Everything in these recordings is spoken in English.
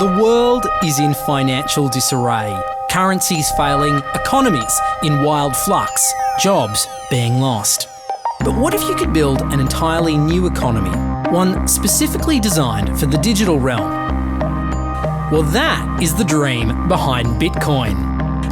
The world is in financial disarray, currencies failing, economies in wild flux, jobs being lost. But what if you could build an entirely new economy, one specifically designed for the digital realm? Well, that is the dream behind Bitcoin.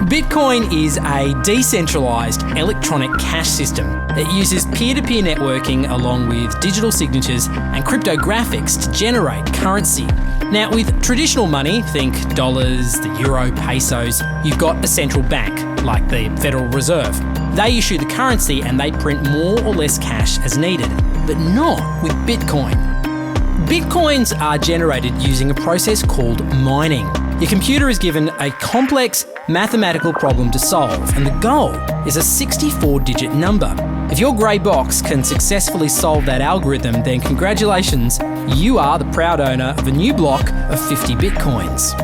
Bitcoin is a decentralised electronic cash system that uses peer-to-peer networking along with digital signatures and cryptographics to generate currency. Now, with traditional money, think dollars, the euro, pesos, you've got a central bank, like the Federal Reserve. They issue the currency and they print more or less cash as needed, but not with Bitcoin. Bitcoins are generated using a process called mining. Your computer is given a complex mathematical problem to solve, and the goal is a 64-digit number. If your grey box can successfully solve that algorithm, then congratulations, you are the proud owner of a new block of 50 Bitcoins.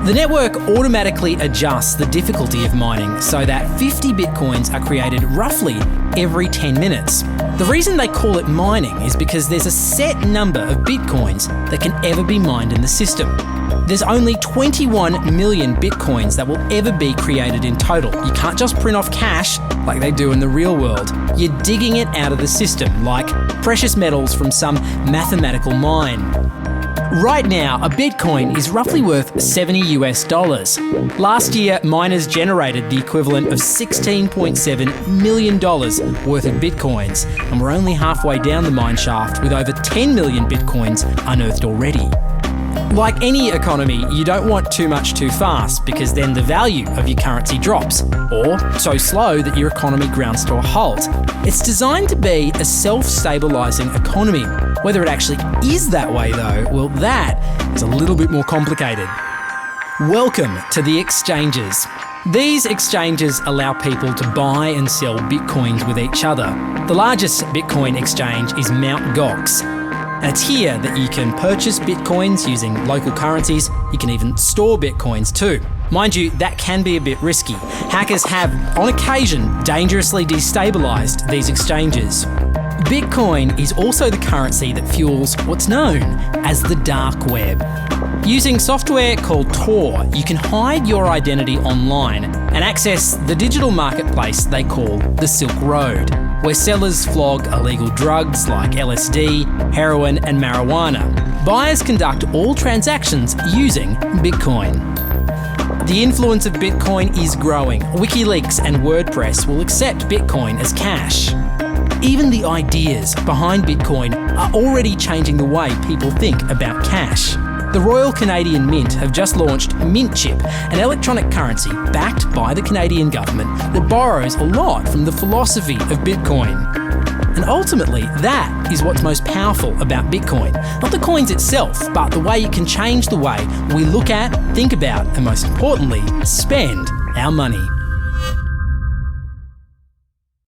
The network automatically adjusts the difficulty of mining so that 50 Bitcoins are created roughly every 10 minutes. The reason they call it mining is because there's a set number of Bitcoins that can ever be mined in the system. There's only 21 million Bitcoins that will ever be created in total. You can't just print off cash like they do in the real world. You're digging it out of the system like precious metals from some mathematical mine. Right now, a Bitcoin is roughly worth $70 US. Last year, miners generated the equivalent of $16.7 million worth of Bitcoins, and we're only halfway down the mine shaft with over 10 million Bitcoins unearthed already. Like any economy, you don't want too much too fast because then the value of your currency drops, or so slow that your economy grounds to a halt. It's designed to be a self-stabilising economy. Whether it actually is that way though, well, that is a little bit more complicated. Welcome to the exchanges. These exchanges allow people to buy and sell Bitcoins with each other. The largest Bitcoin exchange is Mt. Gox. And it's here that you can purchase Bitcoins using local currencies. You can even store Bitcoins too. Mind you, that can be a bit risky. Hackers have, on occasion, dangerously destabilised these exchanges. Bitcoin is also the currency that fuels what's known as the dark web. Using software called Tor, you can hide your identity online and access the digital marketplace they call the Silk Road, where sellers flog illegal drugs like LSD, heroin and marijuana. Buyers conduct all transactions using Bitcoin. The influence of Bitcoin is growing. WikiLeaks and WordPress will accept Bitcoin as cash. Even the ideas behind Bitcoin are already changing the way people think about cash. The Royal Canadian Mint have just launched Mint Chip, an electronic currency backed by the Canadian government that borrows a lot from the philosophy of Bitcoin. And ultimately, that is what's most powerful about Bitcoin. Not the coins itself, but the way it can change the way we look at, think about, and most importantly, spend our money.